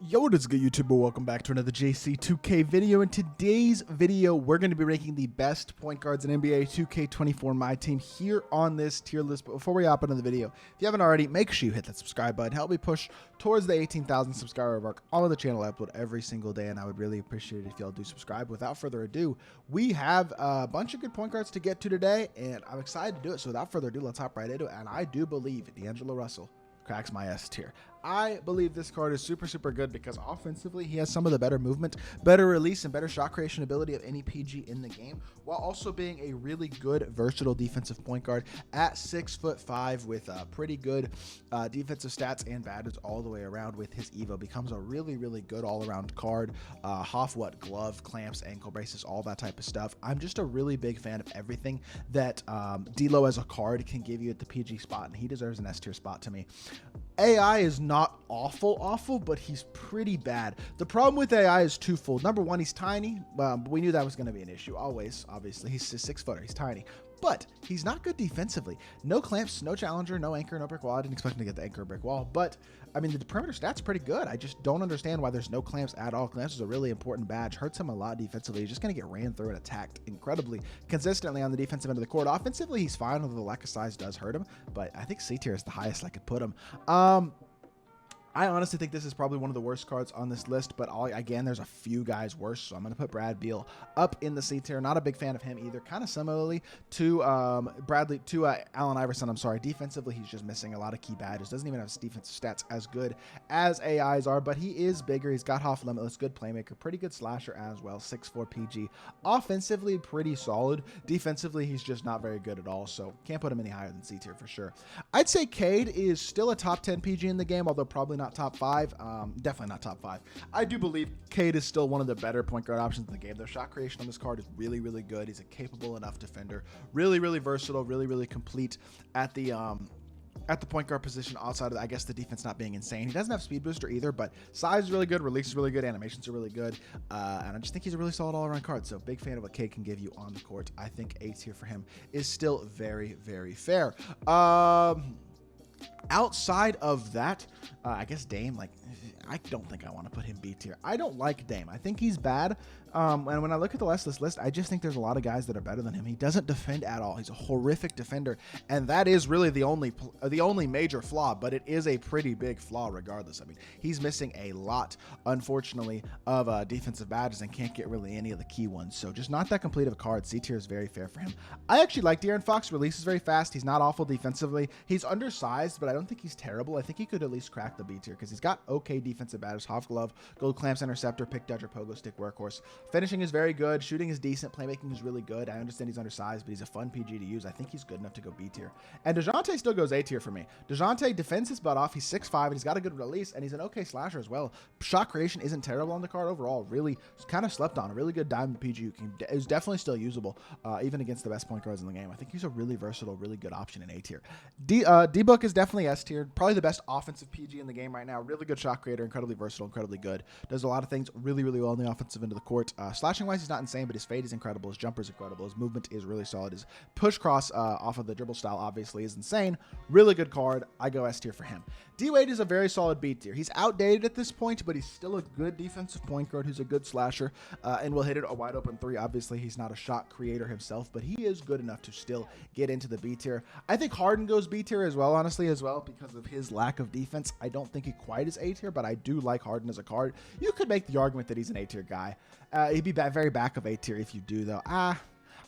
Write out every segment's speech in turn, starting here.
Yo, what is good, YouTuber? Welcome back to another JC2K video. In today's video, we're going to be ranking the best point guards in NBA 2K24 MyTEAM here on this tier list. But before we hop into the video, if you haven't already, make sure you hit that subscribe button. Help me push towards the 18,000 subscriber mark on the channel. I upload every single day, and I would really appreciate it if y'all do subscribe. Without further ado, we have a bunch of good point guards to get to today, and I'm excited to do it. So without further ado, let's hop right into it. And I do believe D'Angelo Russell cracks my S tier. I believe this card is super good because offensively he has some of the better movement, better release, and better shot creation ability of any PG in the game, while also being a really good versatile defensive point guard at 6'5" with pretty good defensive stats and badges all the way around. With his Evo, becomes a really good all-around card. Glove, clamps, ankle braces, all that type of stuff. I'm just a really big fan of everything that D'Lo as a card can give you at the PG spot, and he deserves an S tier spot to me. AI is not awful, but he's pretty bad. The problem with AI is twofold. Number one, he's tiny. We knew that was going to be an issue always. Obviously, he's a 6-footer. He's tiny. But he's not good defensively. No clamps, no challenger, no anchor, no brick wall. I didn't expect him to get the anchor brick wall. But, I mean, the perimeter stats are pretty good. I just don't understand why there's no clamps at all. Clamps is a really important badge. Hurts him a lot defensively. He's just going to get ran through and attacked incredibly consistently on the defensive end of the court. Offensively, he's fine, although the lack of size does hurt him. But I think C tier is the highest I could put him. I honestly think this is probably one of the worst cards on this list, but again, there's a few guys worse, so I'm going to put Brad Beal up in the C tier. Not a big fan of him either. Kind of similarly to Allen Iverson. I'm sorry. Defensively, he's just missing a lot of key badges. Doesn't even have his defensive stats as good as AI's are, but he is bigger. He's got Hoff Limitless, good playmaker, pretty good slasher as well, 6'4" PG. Offensively, pretty solid. Defensively, he's just not very good at all, so can't put him any higher than C tier for sure. I'd say Cade is still a top 10 PG in the game, although probably not top 5. Definitely not top 5. I do believe Cade is still one of the better point guard options in the game. The shot creation on this card is really good. He's a capable enough defender, really versatile, really complete at the point guard position. Outside of, I guess, the defense not being insane. He doesn't have speed booster either, but size is really good, release is really good, animations are really good, and I just think he's a really solid all-around card. So big fan of what Cade can give you on the court. I think A tier for him is still very fair. Outside of that, I guess Dame, like, I don't think I want to put him B tier. I don't like Dame. I think he's bad. And when I look at the rest of this list, I just think there's a lot of guys that are better than him. He doesn't defend at all. He's a horrific defender, and that is really the only major flaw, but it is a pretty big flaw regardless. I mean, he's missing a lot, unfortunately, of defensive badges and can't get really any of the key ones. So just not that complete of a card. C tier is very fair for him. I actually like De'Aaron Fox. Releases very fast. He's not awful defensively. He's undersized, but I don't think he's terrible. I think he could at least crack the B tier because he's got okay defensive badges. Hoff glove, gold clamps, interceptor, pick dodger, pogo stick, workhorse. Finishing is very good. Shooting is decent. Playmaking is really good. I understand he's undersized, but he's a fun PG to use. I think he's good enough to go B tier. And DeJounte still goes A tier for me. DeJounte defends his butt off. He's 6'5", and he's got a good release, and he's an okay slasher as well. Shot creation isn't terrible on the card overall. Really kind of slept on. A really good diamond PG is definitely still usable, even against the best point guards in the game. I think he's a really versatile, really good option in A tier. D-Book is definitely S tier. Probably the best offensive PG in the game right now. Really good shot creator, incredibly versatile, incredibly good. Does a lot of things really well in the offensive end of the court. Slashing wise, he's not insane, but his fade is incredible. His jumper is incredible. His movement is really solid. His push cross off of the dribble style obviously is insane. Really good card. I go S tier for him. D-Wade is a very solid B tier. He's outdated at this point, but he's still a good defensive point guard who's a good slasher and will hit it a wide open three. Obviously, he's not a shot creator himself, but he is good enough to still get into the B tier. I think Harden goes B tier as well, honestly, because of his lack of defense. I don't think he quite is A tier, but I do like Harden as a card. You could make the argument that he's an A tier guy. He'd be very back of A tier if you do, though.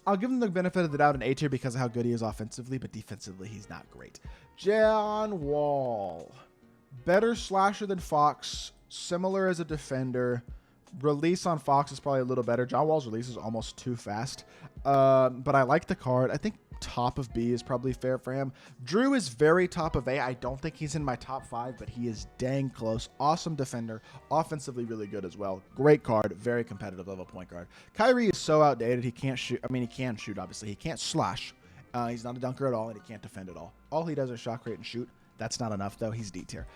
I'll give him the benefit of the doubt in A tier because of how good he is offensively, but defensively, he's not great. John Wall. Better slasher than Fox. Similar as a defender. Release on Fox is probably a little better. John Wall's release is almost too fast. But I like the card. I think top of B is probably fair for him. Drew is very top of A. I don't think he's in my top 5, but he is dang close. Awesome defender. Offensively really good as well. Great card. Very competitive level point guard. Kyrie is so outdated. He can't shoot. I mean, he can shoot, obviously. He can't slash. He's not a dunker at all, and he can't defend at all. All he does is shot create and shoot. That's not enough, though. He's D tier.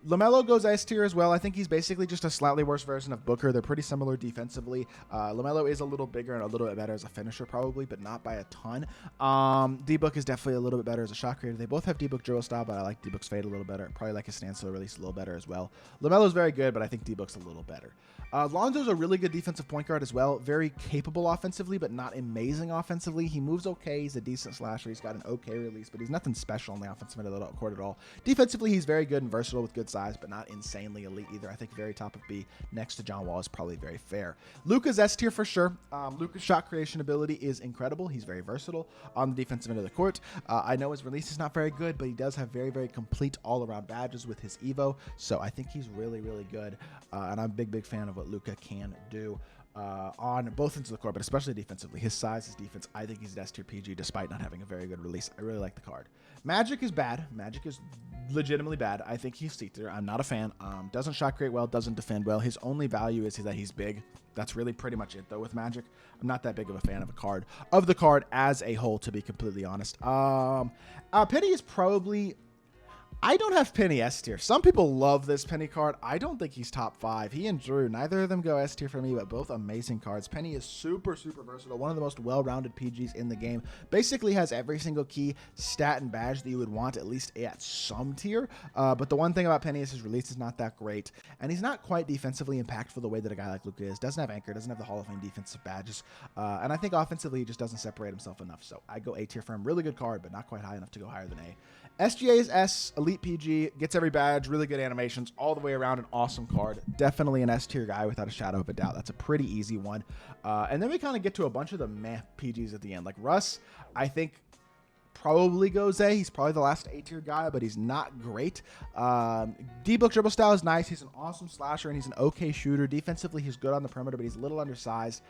LaMelo goes S tier as well. I think he's basically just a slightly worse version of Booker. They're pretty similar defensively. LaMelo is a little bigger and a little bit better as a finisher probably, but not by a ton. D-Book is definitely a little bit better as a shot creator. They both have D-Book dribble style, but I like D-Book's fade a little better. Probably like his standstill release a little better as well. LaMelo's very good, but I think D-Book's a little better. Lonzo's a really good defensive point guard as well. Very capable offensively, but not amazing offensively. He moves okay. He's a decent slasher. He's got an okay release, but he's nothing special on the offensive end of the court at all. Defensively, he's very good and versatile with good size, but not insanely elite either. I think very top of B next to John Wall is probably very fair. Luka's S tier for sure. Luka's shot creation ability is incredible. He's very versatile on the defensive end of the court. I know his release is not very good, but he does have very, very complete all-around badges with his Evo, so I think he's really, really good, and I'm a big, big fan of what Luka can do on both ends of the court, but especially defensively. His size, his defense, I think he's an S tier PG despite not having a very good release. I really like the card. Magic is bad. Magic is legitimately bad. I think he's C tier. I'm not a fan. Doesn't shot create well, doesn't defend well. His only value is that he's big. That's really pretty much it, though, with Magic. I'm not that big of a fan of the card as a whole, to be completely honest. Penny is probably... I don't have Penny S tier. Some people love this Penny card. I don't think he's top 5. He and Drew, neither of them go S tier for me, but both amazing cards. Penny is super, super versatile. One of the most well-rounded PGs in the game. Basically has every single key, stat, and badge that you would want, at least at some tier. But the one thing about Penny is his release is not that great, and he's not quite defensively impactful the way that a guy like Luka is. Doesn't have anchor, doesn't have the Hall of Fame defensive badges, and I think offensively he just doesn't separate himself enough. So I go A tier for him. Really good card, but not quite high enough to go higher than A. SGA is S, elite PG, gets every badge, really good animations, all the way around, an awesome card. Definitely an S tier guy without a shadow of a doubt. That's a pretty easy one. And then we kind of get to a bunch of the meh PGs at the end. Like Russ, I think probably goes A. He's probably the last A tier guy, but he's not great. D-Book dribble style is nice. He's an awesome slasher, and he's an okay shooter. Defensively, he's good on the perimeter, but he's a little undersized.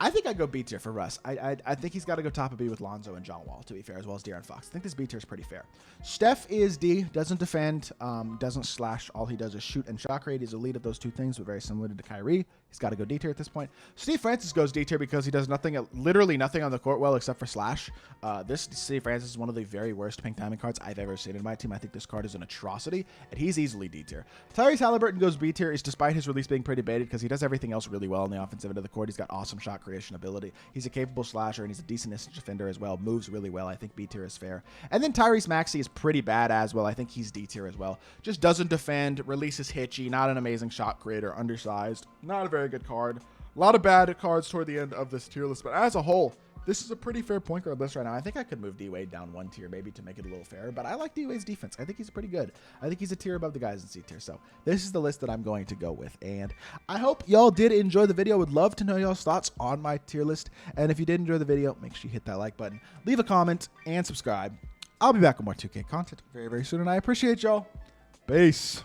I think I'd go B tier for Russ. I think he's got to go top of B with Lonzo and John Wall, to be fair, as well as De'Aaron Fox. I think this B tier is pretty fair. Steph is D, doesn't defend, doesn't slash. All he does is shoot and shot create. He's a lead of those two things, but very similar to Kyrie. He's got to go D tier at this point. Steve Francis goes D tier because he does nothing, literally nothing on the court well except for slash. This Steve Francis is one of the very worst pink timing cards I've ever seen in my team. I think this card is an atrocity, and he's easily D tier. Tyrese Halliburton goes B tier, is despite his release being pretty baited because he does everything else really well on the offensive end of the court. He's got awesome shot creation ability. He's a capable slasher, and he's a decent distance defender as well. Moves really well. I think B tier is fair. And then Tyrese Maxey is pretty bad as well. I think he's D tier as well. Just doesn't defend, releases hitchy, not an amazing shot creator, undersized, not a very good card. A lot of bad cards toward the end of this tier list, but as a whole, this is a pretty fair point guard list right now. I think I could move D-Wade down one tier maybe to make it a little fairer, but I like D-Wade's defense. I think he's pretty good. I think he's a tier above the guys in C tier. So this is the list that I'm going to go with, and I hope y'all did enjoy the video. Would love to know y'all's thoughts on my tier list, and if you did enjoy the video, make sure you hit that like button, leave a comment, and subscribe. I'll be back with more 2K content very, very soon, and I appreciate y'all. Peace.